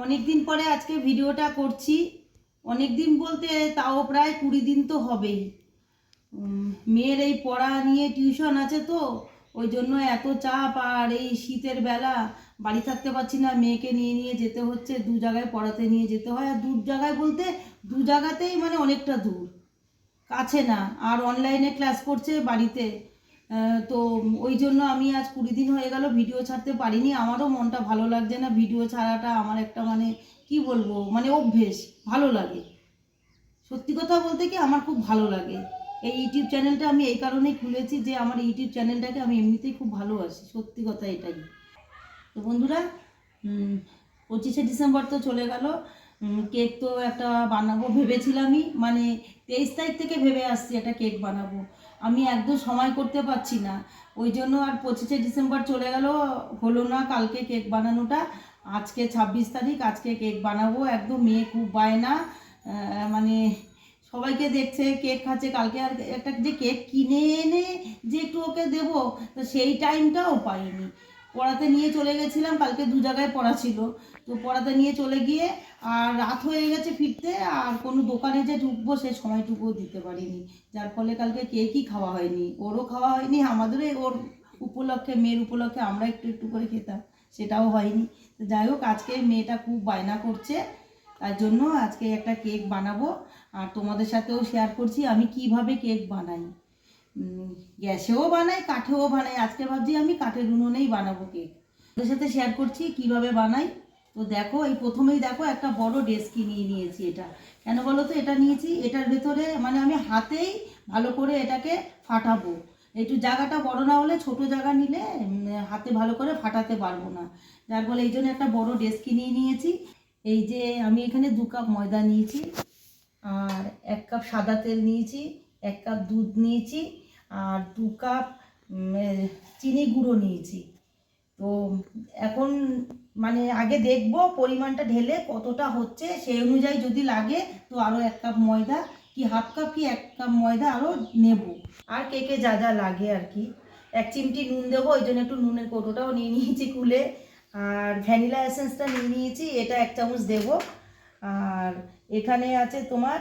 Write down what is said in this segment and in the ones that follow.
অনেক দিন পরে আজকে ভিডিওটা করছি। অনেক দিন বলতে তাও প্রায় 20 দিন তো হবেই। মেয়ের এই পড়া নিয়ে টিউশন আছে তো ওই জন্য এত চাপ। আর এই শীতের বেলা বাড়ি থাকতে পারছি না, মেয়েকে নিয়ে নিয়ে যেতে হচ্ছে, দু জায়গায় পড়াতে নিয়ে যেতে হয়। আর দূর জায়গায় বলতে দু জায়গাতেই মানে অনেকটা দূর, কাছে না। আর অনলাইনে ক্লাস করছে বাড়িতে। তো ওই জন্য আমি আজ 20 দিন হয়ে গেল ভিডিও ছাড়তে পারিনি। আমারও মনটা ভালো লাগছে না, ভিডিও ছাড়াটা আমার একটা মানে কি বলবো মানে অভ্যেস, ভালো লাগে। সত্যি কথা বলতে কি আমার খুব ভালো লাগে। এই ইউটিউব চ্যানেলটা আমি এই কারণেই খুলেছি যে আমার ইউটিউব চ্যানেলটাকে আমি এমনিতেই খুব ভালোবাসি, সত্যি কথা এটাই। তো বন্ধুরা, 25শে ডিসেম্বর তো চলে গেল। কেক তো একটা বানাবো ভেবেছিলামই, মানে 23 তারিখ থেকে ভেবে আসছি একটা কেক বানাবো। আমি একদম সময় করতে পারছি না, ওই জন্য আর 25শে ডিসেম্বর চলে গেল, হলো না কালকে কেক বানানোটা। আজকে 26 তারিখ, আজকে কেক বানাবো। একদম মেয়ে খুব বায়না, মানে সবাইকে দেখছে কেক খাচ্ছে। কালকে আর একটা যে কেক কিনে এনে যে একটু ওকে দেবো, তো সেই টাইমটাও পাইনি। পড়াতে নিয়ে চলে গেছিলাম, কালকে দু জায়গায় পড়া ছিল। তো পড়াতে নিয়ে চলে গিয়ে আর রাত হয়ে গেছে ফিরতে, আর কোনো দোকানে যে ঢুকবো সে সময়টুকুও দিতে পারিনি। যার ফলে কালকে কেকই খাওয়া হয়নি, ওরও খাওয়া হয়নি, আমাদেরও ওর উপলক্ষে, মেয়ের উপলক্ষে আমরা একটু একটু করে খেতাম, সেটাও হয়নি। তো যাই হোক, আজকে মেয়েটা খুব বায়না করছে, তার জন্য আজকে একটা কেক বানাবো। আর তোমাদের সাথেও শেয়ার করছি আমি কিভাবে কেক বানাই। গ্যাসেও বানাই, কাঠেও বানাই। আজকে ভাবছি আমি কাঠের উনুনেই বানাবো কেক, ওদের সাথে শেয়ার করছি কিভাবে বানাই। তো দেখো, এই প্রথমেই দেখো একটা বড় ডেস্কি নিয়ে নিয়েছি। এটা কেন বলো তো এটা নিয়েছি, এটার ভেতরে মানে আমি হাতেই ভালো করে এটাকে ফাটাবো। একটু জায়গাটা বড় না হলে, ছোট জায়গা নিলে হাতে ভালো করে ফাটাতে পারবো না। যার ফলে এই জন্য একটা বড় ডেস্কি নিয়ে নিয়েছি। এই যে আমি এখানে 2 কাপ ময়দা নিয়েছি, আর 1 কাপ সাদা তেল নিয়েছি, 1 কাপ দুধ নিয়েছি, আর 2 কাপ চিনি গুঁড়ো নিয়েছি। তো এখন মানে আগে দেখবো পরিমাণটা ঢেলে কতটা হচ্ছে, সেই অনুযায়ী যদি লাগে তো আরও 1 কাপ ময়দা, কি হাফ কাপ কি 1 কাপ ময়দা আরও নেব। আর কেকে যা যা লাগে আর কি। 1 চিমটি নুন দেবো, ওই জন্য একটু নুনের কৌটোটাও নিয়ে নিয়েছি খুলে। আর ভ্যানিলা এসেন্সটা নিয়ে নিয়েছি, এটা 1 চামচ দেবো। আর এখানে আছে তোমার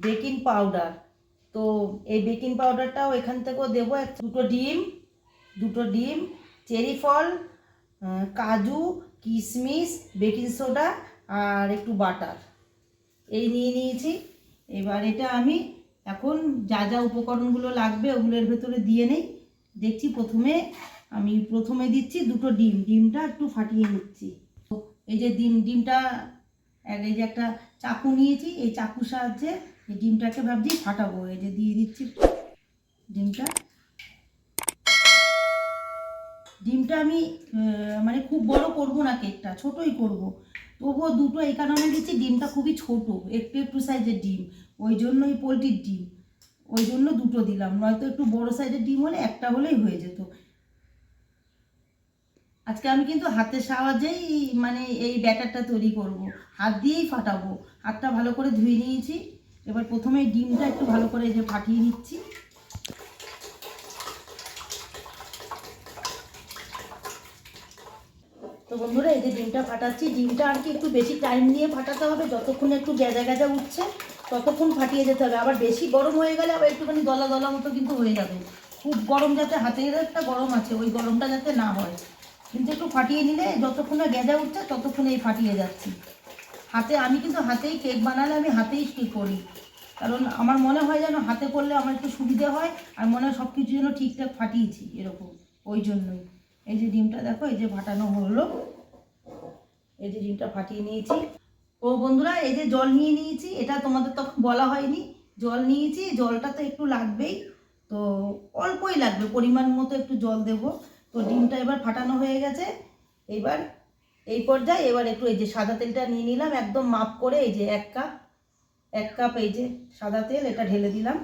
বেকিং পাউডার। তো এই বেকিং পাউডারটাও এখান থেকেও দেবো। দুটো ডিম, চেরি ফল, কাজু, কিশমিশ, বেকিং সোডা, আর একটু বাটার, এই নিয়ে নিয়েছি। এবার এটা আমি এখন যা যা উপকরণগুলো লাগবে ওগুলোর ভেতরে দিয়ে নেই। দেখছি প্রথমে দিচ্ছি দুটো ডিমটা একটু ফাটিয়ে নিচ্ছি। এই যে ডিমটা, এই যে একটা চাকু নিয়েছি, এই চাকুর সাহায্যে এই ডিমটাকে ভাবছি ফাটাবো। এই যে দিয়ে দিচ্ছি ডিমটা। ডিমটা আমি মানে খুব বড় করব না, কেকটা ছোটই করব। তবুও দুটো এই কারণে দিচ্ছি, ডিমটা খুবই ছোট, একটু একটু সাইজের ডিম, ওই জন্যই পোলট্রির ডিম, ওই জন্য দুটো দিলাম। নয়তো একটু বড় সাইজের ডিম হলে একটা হলেই হয়ে যেত। আজকে আমি কিন্তু হাতের সাহায্যেই মানে এই ব্যাটারটা তৈরি করব, হাত দিয়েই ফাটাবো। হাতটা ভালো করে ধুয়ে নিয়েছি। এবার প্রথমে ডিমটা একটু ভালো করে এই যে ফাটিয়ে নিচ্ছি। তো বন্ধুরা, এই যে ডিমটা ফাটাচ্ছি, ডিমটা আর কি একটু বেশি টাইম নিয়ে ফাটাতে হবে, যতক্ষণ একটু গেজা গেজা উঠছে ততক্ষণ ফাটিয়ে যেতে হবে। আবার বেশি গরম হয়ে গেলে আবার একটুখানি দলা দলা মতো কিন্তু হয়ে যাবে। খুব গরম, যাতে হাতের একটা গরম আছে ওই গরমটা যাতে না হয়। কিন্তু একটু ফাটিয়ে নিলে যতক্ষণ না গেজা উঠছে ততক্ষণ এই ফাটিয়ে যাচ্ছি। আমি কিন্তু হাতেই কেক বানালে আমি হাতেই কেক করি, কারণ আমার মনে হয় যেন হাতে করলে আমার একটু সুবিধে হয়, আর মনে হয় সব কিছু যেন ঠিকঠাক ফাটিয়েছি এরকম, ওই জন্যই। এই যে ডিমটা দেখো, এই যে ফাটানো হলো, এই যে ডিমটা ফাটিয়ে নিয়েছি। ও বন্ধুরা, এই যে জল নিয়ে নিয়েছি, এটা তোমাদের তখন বলা হয়নি। জল নিয়েছি, জলটা তো একটু লাগবেই, তো অল্পই লাগবে, পরিমাণ মতো একটু জল দেব। তো ডিমটা এবার ফাটানো হয়ে গেছে। এবার এই পর্যায়ে এবার একটু এই যে সাদা তেলটা নিয়ে নিলাম একদম মাপ করে, এই যে 1 কাপ এই যে সাদা তেল, এটা ঢেলে দিলাম।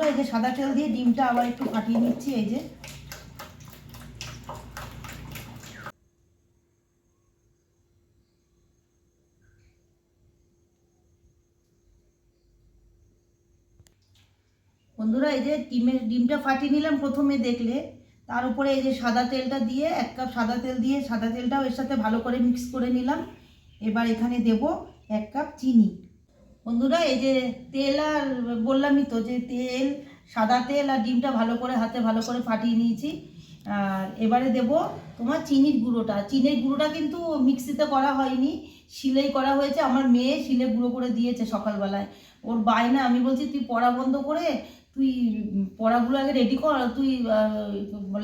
এই যে সাদা তেল দিয়ে ডিমটা আবার একটু ফাটিয়ে নিচ্ছি। এই যে বন্ধুরা, এই যে ডিমটা ফাটিয়ে নিলাম প্রথমে দেখলে। তার উপরে এই যে সাদা তেলটা দিয়ে 1 কাপ সাদা তেল দিয়ে সাদা তেলটাও এর সাথে ভালো করে মিক্স করে নিলাম। এবার এখানে দেব 1 কাপ চিনি। বন্ধুরা এই যে তেল আর বললামই তো যে তেল, সাদা তেল আর ডিমটা ভালো করে হাতে ভালো করে ফাটিয়ে নিয়েছি। আর এবারে দেব তোমার চিনির গুঁড়োটা। চিনির গুঁড়োটা কিন্তু মিক্সিতে করা হয়নি, শিলেই করা হয়েছে। আমার মেয়ে শিলে গুঁড়ো করে দিয়েছে সকালবেলায়। ওর বায়না, আমি বলছি তুই পড়া বন্ধ করে তুই পড়াগুলো আগে রেডি কর, তুই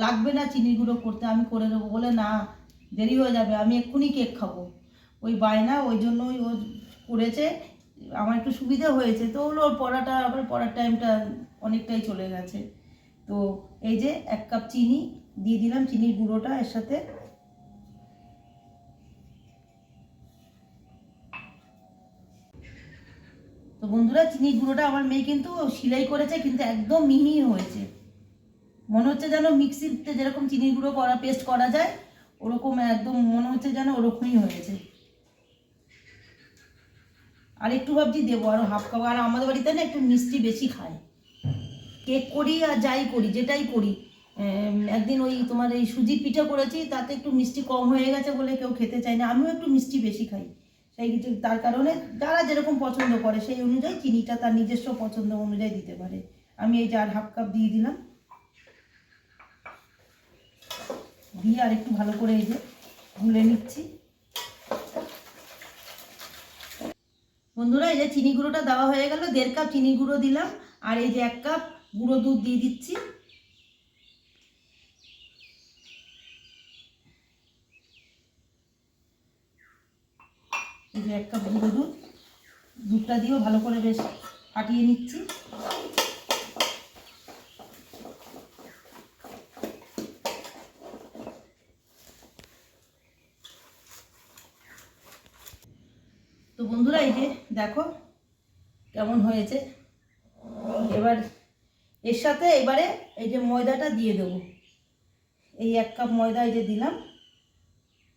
লাগবে না চিনির গুঁড়ো করতে, আমি করে দেবো। বলে না, দেরি হয়ে যাবে, আমি এক্ষুনি কেক খাবো। ওই বায়না, ওই জন্যই ও করেছে। আমার একটু সুবিধা হয়েছে, তো হলো ওর পড়াটা, আবার পড়ার টাইমটা অনেকটাই চলে গেছে। তো এই যে 1 কাপ চিনি দিয়ে দিলাম, চিনির গুঁড়োটা এর সাথে। তো বন্ধুরা চিনির গুঁড়োটা আমার মেয়ে কিন্তু সিলাই করেছে, কিন্তু একদম মিহি হয়েছে। মনে হচ্ছে যেন মিক্সিতে যেরকম চিনির গুঁড়ো করা পেস্ট করা যায় ওরকম একদম মনে হচ্ছে যেন ওরকমই হয়েছে। আর একটু ভাবছি দেবো আরও হাফ কাপ। আর আমাদের বাড়িতে না একটু মিষ্টি বেশি খায়, কেক করি আর যাই করি, যেটাই করি। একদিন ওই তোমার এই সুজির পিঠা করেছি, তাতে একটু মিষ্টি কম হয়ে গেছে বলে কেউ খেতে চায় না। আমিও একটু মিষ্টি বেশি খাই, সেই কিছু তার কারণে যারা যেরকম পছন্দ করে সেই অনুযায়ী চিনিটা তার নিজস্ব পছন্দ অনুযায়ী দিতে পারে। আমি এই যে আর হাফ কাপ দিয়ে দিলাম, দিয়ে আর একটু ভালো করে এই যে গুলে নিচ্ছি। বন্ধুরা এই যে চিনি গুঁড়োটা দেওয়া হয়ে গেল, 1.5 কাপ চিনি গুঁড়ো দিলাম। আর এই যে 1 কাপ গুঁড়ো দুধ দিয়ে দিচ্ছি। এই যে 1 কাপ গুঁড়ো দুধ, দুধটা দিয়েও ভালো করে বেশ ফাটিয়ে নিচ্ছি। তো বন্ধুরা এই যে দেখো কেমন হয়েছে। এবার এর সাথে এবারে এই যে ময়দাটা দিয়ে দেবো। এই 1 কাপ ময়দা এই যে দিলাম,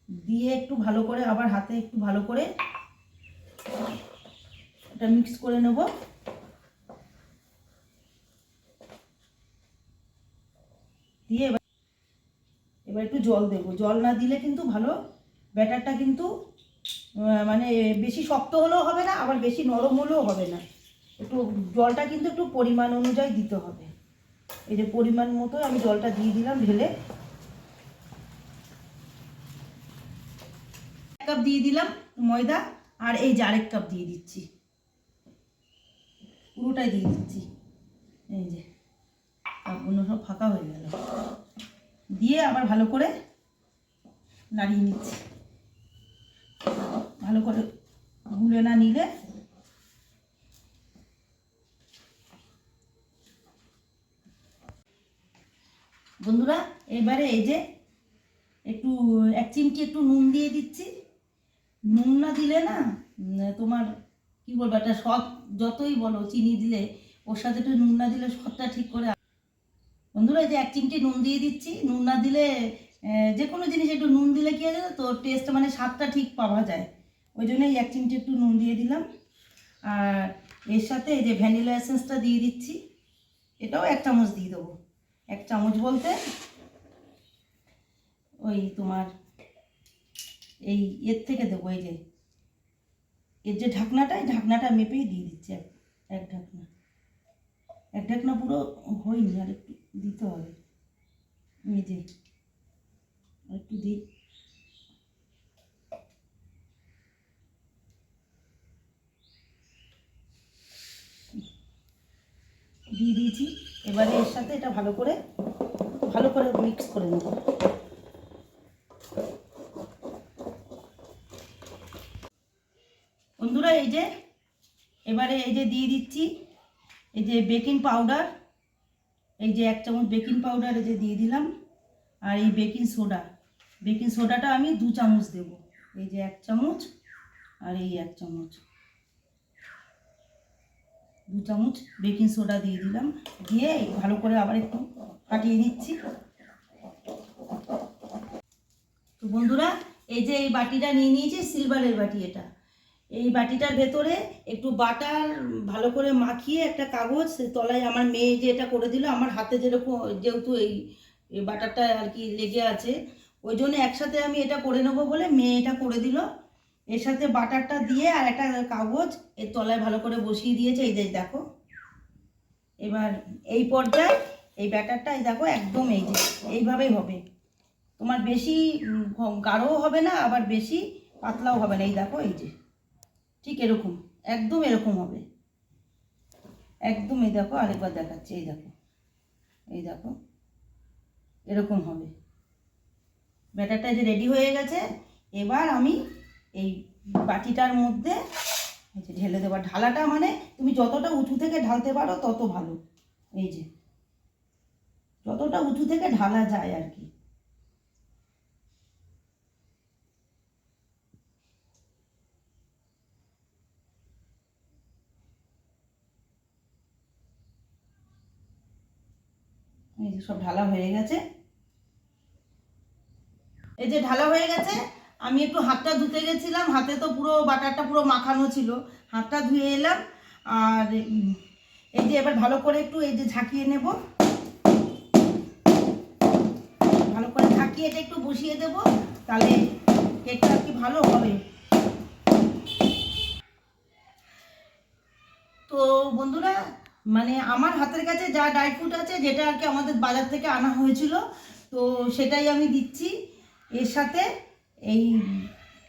দিয়ে একটু ভালো করে আবার হাতে একটু ভালো করে এটা মিক্স করে নেব। দিয়ে এবার একটু জল দেবো। জল না দিলে কিন্তু ভালো ব্যাটারটা কিন্তু মানে বেশি শক্ত হলেও হবে না, আবার বেশি নরম হলেও হবে না। একটু জলটা কিন্তু একটু পরিমাণ অনুযায়ী দিতে হবে। এই যে পরিমাণ মতো আমি জলটা দিয়ে দিলাম ঢেলে। 1 কাপ দিয়ে দিলাম ময়দা, আর এই যে 1 কাপ দিয়ে দিচ্ছি, পুরোটাই দিয়ে দিচ্ছি। এই যে অন্য সব ফাঁকা হয়ে গেল, দিয়ে আবার ভালো করে নাড়িয়ে নিচ্ছি। ভালো করে গুলে না নিলে বন্ধুরা এবারে এই যে একটু 1 চিমটি একটু নুন দিয়ে দিচ্ছি। নুন না দিলে না তোমার কি বলবো, একটা স্বাদ যতই বলো চিনি দিলে ওর সাথে একটু নুন না দিলে স্বাদটা ঠিক করে। বন্ধুরা এই যে 1 চিমটি নুন দিয়ে দিচ্ছি। নুন না দিলে যে কোনো জিনিস একটু নুন দিলে কি হয় তো টেস্ট মানে স্বাদটা ঠিক পাওয়া যায়। ওই জন্যই 1 চিমটি একটু নুন দিয়ে দিলাম। আর এর সাথে এই যে ভ্যানিলা এসেন্সটা দিয়ে দিচ্ছি, এটাও 1 চামচ দিয়ে দেবো। 1 চামচ বলতে ওই তোমার এই এর থেকে দেবো, এই যে এর যে ঢাকনাটা, এই ঢাকনাটা মেপেই দিয়ে দিচ্ছি। এক ঢাকনা, 1 ঢাকনা পুরো হয়নি, আর একটু দিতে হবে। এই যে একটু দিই, দিয়ে দিয়েছি। এবারে এর সাথে এটা ভালো করে মিক্স করে নেব। বন্ধুরা এই যে এবারে এই যে দিয়ে দিচ্ছি এই যে বেকিং পাউডার। এই যে 1 চামচ বেকিং পাউডার এই যে দিয়ে দিলাম। আর এই বেকিং সোডাটা আমি 2 চামচ দেব। এই যে 1 চামচ আর এই 1 চামচ, 2 চামচ বেকিং সোডা দিয়ে দিলাম। দিয়ে ভালো করে আবার একটু ফাটিয়ে নিচ্ছি। তো বন্ধুরা এই যে এই বাটিটা নিয়ে নিয়েছি, সিলভারের বাটি এটা। এই বাটিটার ভেতরে একটু বাটার ভালো করে মাখিয়ে একটা কাগজ তলায়, আমার মেয়ে যে এটা করে দিল, আমার হাতে যেরকম যেহেতু এই এই বাটারটা আর কি লেগে আছে, ওই জন্য একসাথে আমি এটা করে নেবো বলে মেয়ে এটা করে দিল। এর সাথে বাটারটা দিয়ে আর একটা কাগজ এর তলায় ভালো করে বসিয়ে দিয়েছে, এই যে দেখো। এবার এই পর্যায়ে এই ব্যাটারটা এই দেখো একদম এই যে এইভাবেই হবে, তোমার বেশি গাঢ়ও হবে না আবার বেশি পাতলাও হবে না, এই দেখো এই যে ঠিক এরকম একদম এরকম হবে একদম। এই দেখো আরেকবার দেখাচ্ছি, এই দেখো এই দেখো এরকম হবে। ব্যাটারটা যে রেডি হয়ে গেছে, এবার আমি এই বাটিটার মধ্যে ঢেলে দেবো। ঢালাটা মানে তুমি যতটা উঁচু থেকে ঢালতে পারো তত ভালো, এই যে যতটা উঁচু থেকে ঢালা যায় আর কি। এই যে সব ঢালা হয়ে গেছে, এই যে ঢালা হয়ে গেছে। আমি একটু হাতটা ধুতে গেছিলাম, হাতে তো পুরো বাটারটা পুরো মাখানো ছিল, হাতটা ধুয়ে এলাম। আর এই যে এবার ভালো করে একটু এই যে ঝাঁকিয়ে নেব, ভালো করে ঝাঁকিয়ে এটা একটু বসিয়ে দেব, তাহলে কেকটা আর কি ভালো হবে। তো বন্ধুরা, মানে আমার হাতের কাছে যা ড্রাই ফ্রুট আছে, যেটা আর কি আমাদের বাজার থেকে আনা হয়েছিল, তো সেটাই আমি দিচ্ছি। এর সাথে এই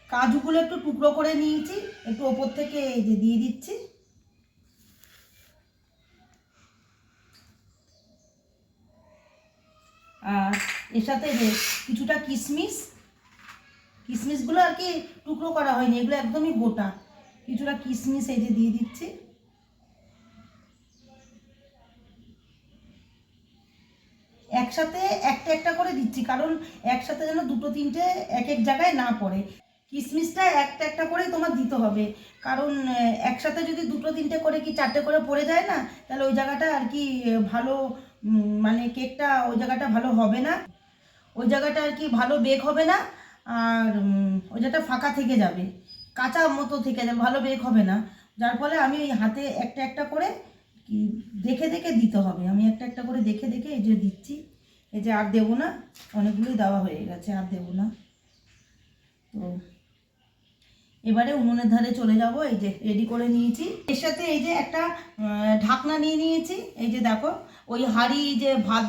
কাজুগুলো একটু টুকরো করে নিয়েছি, একটু ওপর থেকে এই যে দিয়ে দিচ্ছি। আর এর সাথে যে কিছুটা কিশমিশ, কিশমিশগুলো আর কি টুকরো করা হয়নি, এগুলো একদমই গোটা, কিছুটা কিশমিশ এই যে দিয়ে দিচ্ছি। একসাথে একটা একটা করে দিচ্ছি, কারণ একসাথে যেন দুটো তিনটে এক এক জায়গায় না পড়ে। কিশমিশটা একটা একটা করে তোমার দিতে হবে, কারণ একসাথে যদি দুটো তিনটে করে কি চারটে করে পড়ে যায় না, তাহলে ওই জায়গাটা আর কি ভালো মানে কেকটা ওই জায়গাটা ভালো হবে না, ওই জায়গাটা আর কি ভালো বেক হবে না। আর ওই জায়গাটা ফাঁকা থেকে যাবে, কাঁচা মতো থেকে যাবে, ভালো বেক হবে না। যার ফলে আমি ওই হাতে একটা একটা করে কি দেখে দেখে দিতে হবে, আমি একটা একটা করে দেখে দেখে এই যে দিচ্ছি। এই যে আর দেবো না, অনেকগুলোই দেওয়া হয়ে গেছে, আর দেবো না। তো এবারে উনুনের ধারে চলে যাব, এই যে রেডি করে নিয়েছি। এর সাথে এই যে একটা ঢাকনা নিয়ে নিয়েছি, এই যে দেখো ওই হাঁড়ি যে ভাত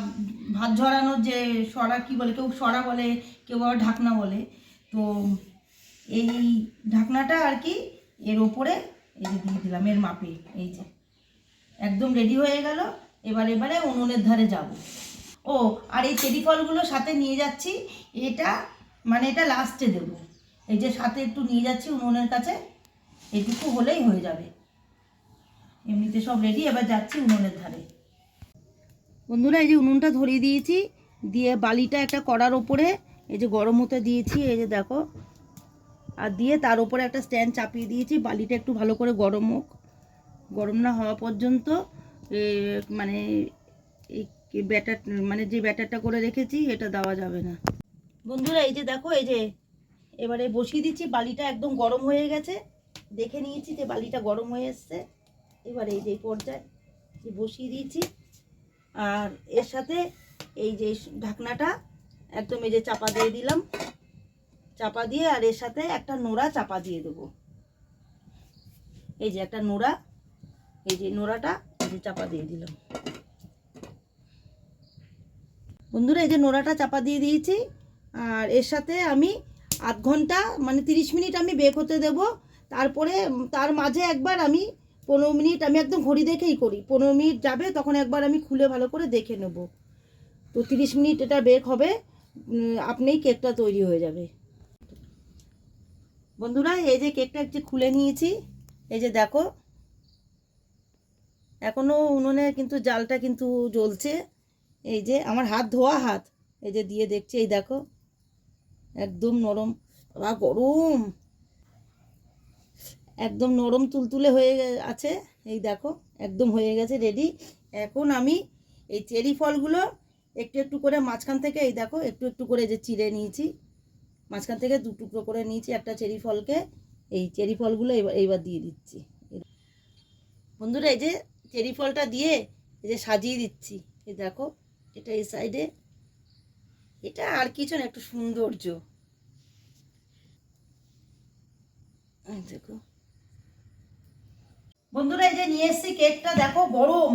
ভাত ঝরানোর যে সরা কি বলে, কেউ সরা বলে কেউ আবার ঢাকনা বলে। তো এই ঢাকনাটা আর কি এর ওপরে এই যে দিয়ে দিলাম এর মাপে, এই যে একদম রেডি হয়ে গেল। এবারে উনুনের ধারে যাব। ও আর এই চেরি ফলগুলো সাথে নিয়ে যাচ্ছি, এটা মানে এটা লাস্টে দেবো। এই যে সাথে একটু নিয়ে যাচ্ছি উনুনের কাছে, এটুকু হলেই হয়ে যাবে। এমনিতে সব রেডি, এবার যাচ্ছি উনুনের ধারে। বন্ধুরা, এই যে উনুনটা ধরিয়ে দিয়েছি, দিয়ে বালিটা একটা কড়ার ওপরে এই যে গরম হতে দিয়েছি, এই যে দেখো, আর দিয়ে তার উপরে একটা স্ট্যান্ড চাপিয়ে দিয়েছি। বালিটা একটু ভালো করে গরম হোক, গরম না হওয়া পর্যন্ত মানে এই ব্যাটার মানে যে ব্যাটারটা করে রেখেছি এটা দেওয়া যাবে না। বন্ধুরা, এই যে দেখো, এই যে এবারে বসিয়ে দিচ্ছি। বালিটা একদম গরম হয়ে গেছে, দেখে নিয়েছি যে বালিটা গরম হয়ে এসছে। এবারে এই যে পর্যায়ে যে বসিয়ে দিয়েছি, আর এর সাথে এই যে ঢাকনাটা একদম এই যে চাপা দিয়ে দিলাম, চাপা দিয়ে আর এর সাথে একটা নোড়া চাপা দিয়ে দেবো। এই যে একটা নোড়া, এই যে নোড়াটা এই যে চাপা দিয়ে দিলাম। বন্ধুরা, এই যে নোড়াটা চাপা দিয়ে দিয়েছি, আর এর সাথে আমি আধ ঘন্টা মানে 30 মিনিট আমি বেক হতে দেব। তারপরে তার মাঝে একবার আমি 15 মিনিট, আমি একদম ঘড়ি দেখেই করি, 15 মিনিট যাবে তখন একবার আমি খুলে ভালো করে দেখে নেব। তো 30 মিনিট এটা বেক হবে, আপনিই কেকটা তৈরি হয়ে যাবে। বন্ধুরা, এই যে কেকটা একটু খুলে নিয়েছি, এই যে দেখো এখনও উনুনে কিন্তু জালটা কিন্তু জ্বলছে। এই যে আমার হাত ধোয়া হাত, এই যে দিয়ে দেখছি, এই দেখো একদম নরম, বা গরম, একদম নরম তুলতুলে হয়ে আছে। এই দেখো একদম হয়ে গেছে রেডি। এখন আমি এই চেরি ফলগুলো একটু একটু করে মাঝখান থেকে, এই দেখো একটু একটু করে যে চিড়ে নিয়েছি, মাঝখান থেকে 2 টুকরো করে নিয়েছি একটা চেরি ফলকে। এই চেরি ফলগুলো এইবার দিয়ে দিচ্ছি। বন্ধুরা, এই যে চেরি ফলটা দিয়ে এই যে সাজিয়ে দিচ্ছি, এই দেখো এটা এই সাইডে, এটা আর কিছু না, একটু সৌন্দর্য। দেখো বন্ধুরা, এই যে নিয়ে এসেছি কেকটা, দেখো গরম,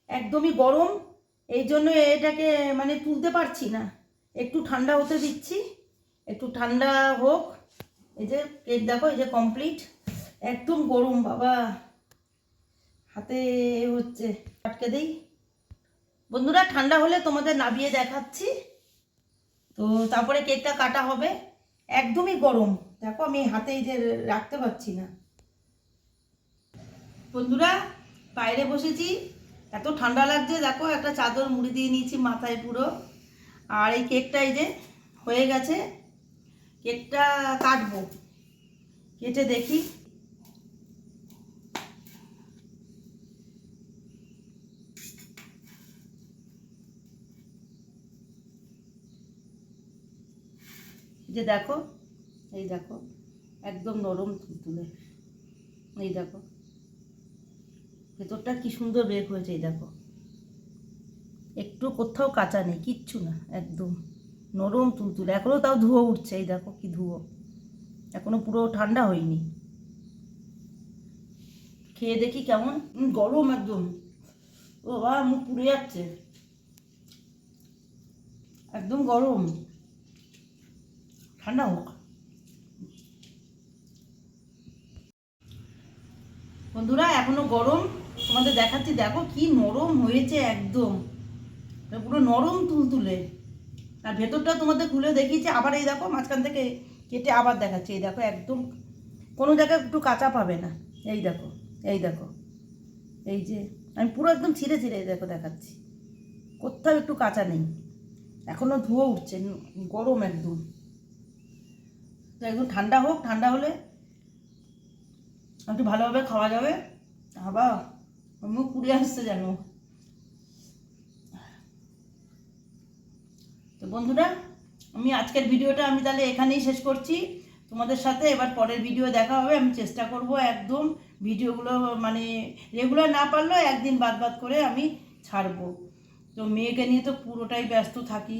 একদমই গরম। এই জন্য এটাকে মানে তুলতে পারছি না, একটু ঠান্ডা হতে দিচ্ছি, একটু ঠান্ডা হোক। এই যে কেক দেখো, এই যে কমপ্লিট, একদম গরম বাবা, হাতে হচ্ছে, আটকে দেই। বন্ধুরা ঠান্ডা হলে তোমাদের নামিয়ে দেখাচ্ছি। তো তারপরে কেকটা কাটা হবে, একদমই গরম। দেখো আমি হাতে এই যে রাখতে পারছি না। বন্ধুরা বাইরে বসেছি, এত ঠান্ডা লাগছে, দেখো একটা চাদর মুড়ি দিয়ে নিয়েছি মাথায় পুরো। আর এই কেকটা এই যে হয়ে গেছে, কেকটা কাটবো, কেটে দেখি। যে দেখো, এই দেখো একদম নরম তুলতুলে, এই দেখো ভেতরটা কি সুন্দর বের হয়েছে, এই দেখো একটু কোথাও কাঁচা নেই, কিচ্ছু না, একদম নরম তুলতুলে। এখনো তাও ধুয়ো উঠছে, এই দেখো কি ধুয়ো, এখনো পুরো ঠান্ডা হয়নি। খেয়ে দেখি কেমন। গরম একদম, ও বাবা মুখ পুড়ে যাচ্ছে, একদম গরম, ঠান্ডা হোক। বন্ধুরা এখনো গরম, তোমাদের দেখাচ্ছি, দেখো কি নরম হয়েছে, একদম পুরো নরম তুলতুলে। আর ভেতরটা তোমাদের খুলে দেখিয়েছি, আবার এই দেখো মাঝখান থেকে কেটে আবার দেখাচ্ছি, এই দেখো একদম কোনো জায়গায় একটু কাঁচা পাবে না। এই দেখো, এই দেখো, এই যে আমি পুরো একদম ছিঁড়ে ছিঁড়ে দেখো দেখাচ্ছি, কোথাও একটু কাঁচা নেই, এখনো ধুয়ো উঠছে, গরম একদম। তো একদম ঠান্ডা হোক, ঠান্ডা হলে একটু ভালোভাবে খাওয়া যাবে। আবার মুখ পুড়ে আসছে যেন। তো বন্ধুরা আমি আজকের ভিডিওটা আমি তাহলে এখানেই শেষ করছি। তোমাদের সাথে এবার পরের ভিডিও দেখা হবে। আমি চেষ্টা করব একদম ভিডিওগুলো মানে রেগুলার না পারলেও একদিন বাদ বাদ করে আমি ছাড়বো। তো মেয়েকে নিয়ে তো পুরোটাই ব্যস্ত থাকি,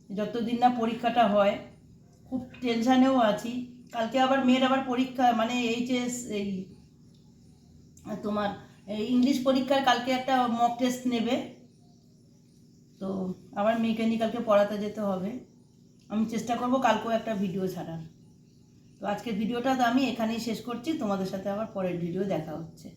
যতদিন না পরীক্ষাটা হয়, খুব টেনশানেও আছি। কালকে আবার মেয়ের আবার পরীক্ষা, মানে এইচএস, এই তোমার ইংলিশ পরীক্ষার কালকে একটা মক টেস্ট নেবে। তো আবার মেয়েকে নিয়ে কালকে পড়াতে যেতে হবে। আমি চেষ্টা করব কালকেও একটা ভিডিও ছাড়ার। তো আজকের ভিডিওটা তো আমি এখানেই শেষ করছি, তোমাদের সাথে আবার পরের ভিডিও দেখা হচ্ছে।